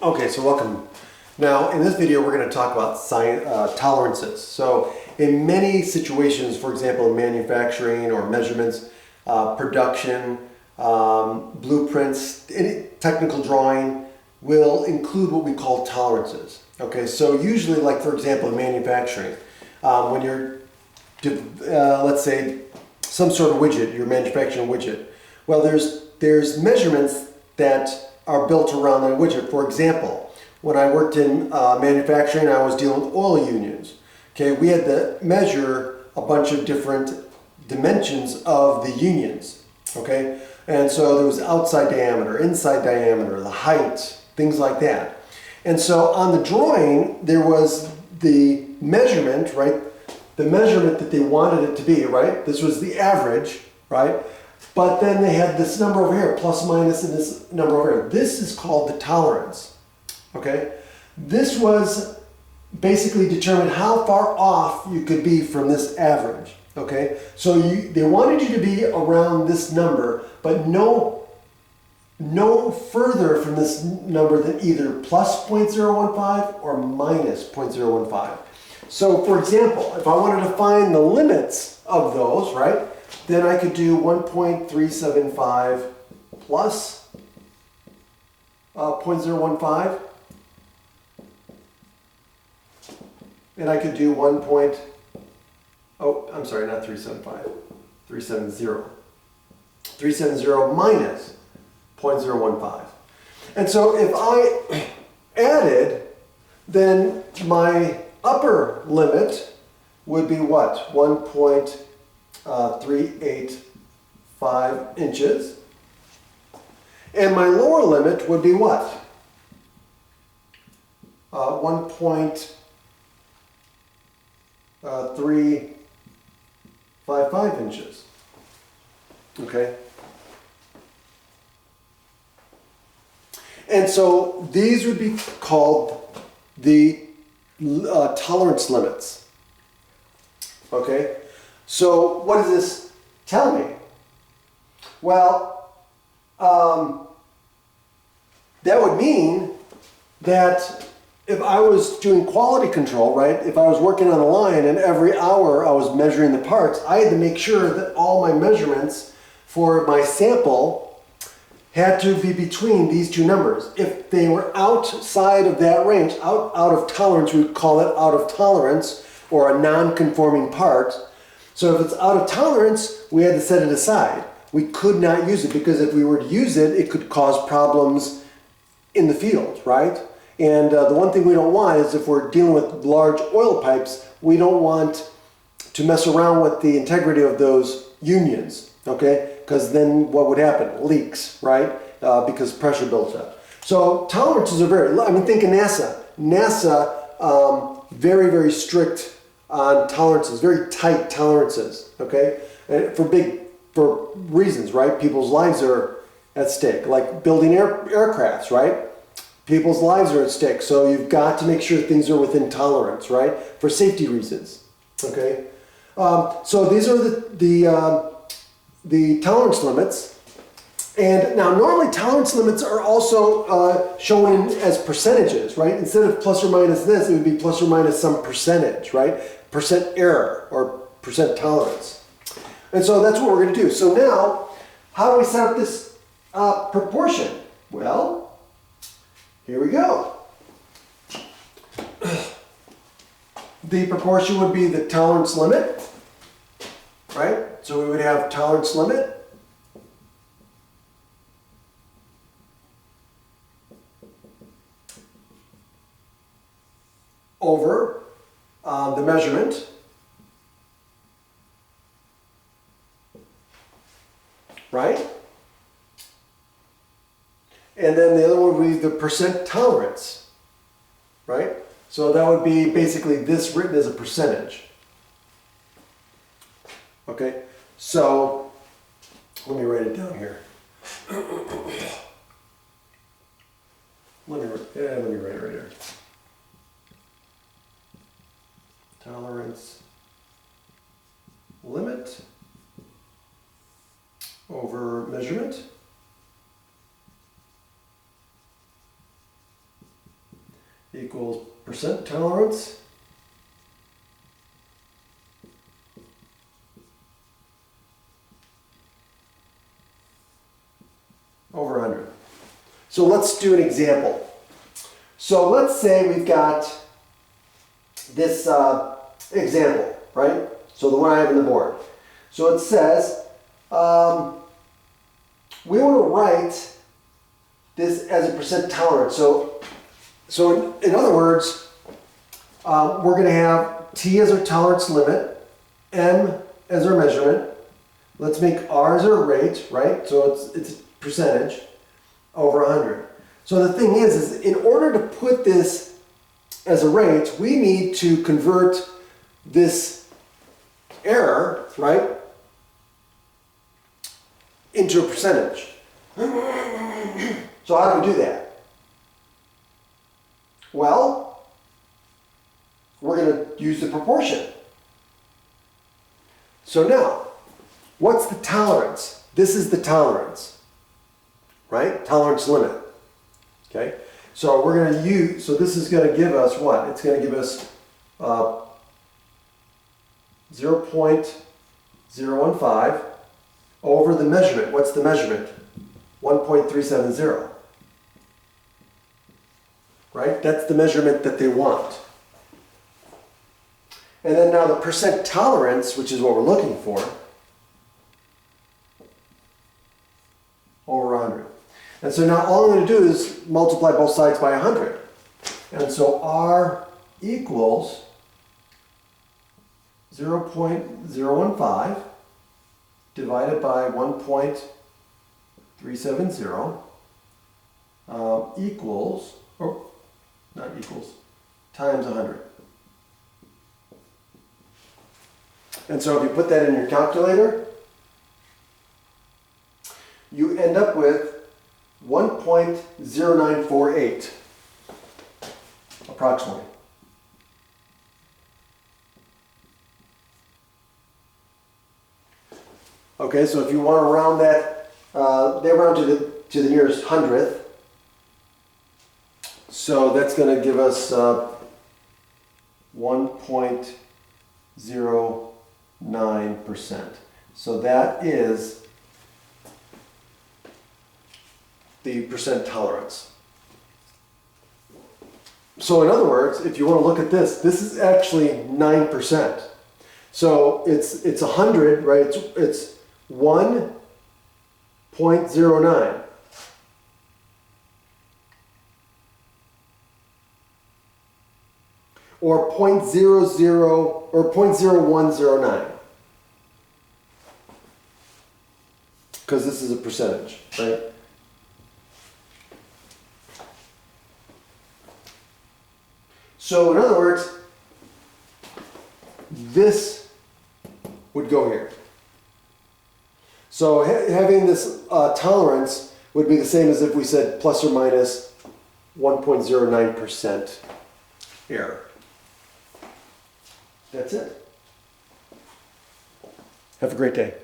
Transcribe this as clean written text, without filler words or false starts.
Okay, so welcome. Now, in this video, we're going to talk about tolerances. So, in many situations, for example, in manufacturing or measurements, production, blueprints, any technical drawing will include what we call tolerances. Okay, so usually, like for example, in manufacturing, when you're, let's say, some sort of widget, you're manufacturing a widget. Well, there's measurements that are built around that widget. For example, when I worked in manufacturing, I was dealing with oil unions. Okay, we had to measure a bunch of different dimensions of the unions. Okay, and so there was outside diameter, inside diameter, the height, things like that. And so on the drawing, there was the measurement, right? The measurement that they wanted it to be, right? This was the average, right? But then they had this number over here, plus minus, and this number over here. This is called the tolerance, okay? This was basically determine how far off you could be from this average, okay? So they wanted you to be around this number, but no further from this number than either plus 0.015 or minus 0.015. So for example, if I wanted to find the limits of those, right, then I could do 1.375 plus 0.015, and I could do 370 minus 0.015. And so if I added, then my upper limit would be what? 1.385 inches. And my lower limit would be what? 1.355 inches. Okay? And so these would be called the tolerance limits. Okay? So what does this tell me? Well, that would mean that if I was doing quality control, right, if I was working on a line and every hour I was measuring the parts, I had to make sure that all my measurements for my sample had to be between these two numbers. If they were outside of that range, out of tolerance, we would call it out of tolerance or a non-conforming part. So if it's out of tolerance, we had to set it aside. We could not use it because if we were to use it, it could cause problems in the field, right? And the one thing we don't want is if we're dealing with large oil pipes, we don't want to mess around with the integrity of those unions, okay? Because then what would happen? Leaks, right? Because pressure builds up. So tolerances are think of NASA. NASA, very, very strict on tolerances, very tight tolerances, okay? For reasons, right? People's lives are at stake, like building aircrafts, right? People's lives are at stake, so you've got to make sure things are within tolerance, right? For safety reasons, okay? So these are the tolerance limits. And now normally tolerance limits are also shown as percentages, right? Instead of plus or minus this, it would be plus or minus some percentage, right? Percent error or percent tolerance. And so that's what we're going to do. So now, how do we set up this proportion? Well, here we go. The proportion would be the tolerance limit, right? So we would have tolerance limit over the measurement, right? And then the other one would be the percent tolerance, right? So that would be basically this written as a percentage. Okay, so let me write it down here. Let me write it right here. Tolerance limit over measurement equals percent tolerance over 100. So let's do an example. So let's say we've got this example, right? So the one I have on the board. So it says, we want to write this as a percent tolerance. So in other words, we're going to have T as our tolerance limit, M as our measurement. Let's make R as our rate, right? So it's a percentage over 100. So the thing is in order to put this as a rate, we need to convert this error, right, into a percentage. So how do we do that? Well, we're going to use the proportion. So now, what's the tolerance? This is the tolerance, right? Tolerance limit. Okay? So we're going to use, so this is going to give us what? It's going to give us 0.015 over the measurement. What's the measurement? 1.370. Right? That's the measurement that they want. And then now the percent tolerance, which is what we're looking for, over 100. And so now all I'm going to do is multiply both sides by 100. And so R equals 0.015 divided by 1.370 equals, or not equals, times 100. And so if you put that in your calculator, you end up with 1.0948 approximately. Okay, so if you want to round that, they round to the nearest hundredth. So that's going to give us 1.09%. So that is the percent tolerance. So in other words, if you want to look at this, this is actually 9%. So it's 100, right? It's 1.09. Or 0.00 or 0.0109. Because this is a percentage, right? So in other words, this would go here. So having this tolerance would be the same as if we said plus or minus 1.09% error. That's it. Have a great day.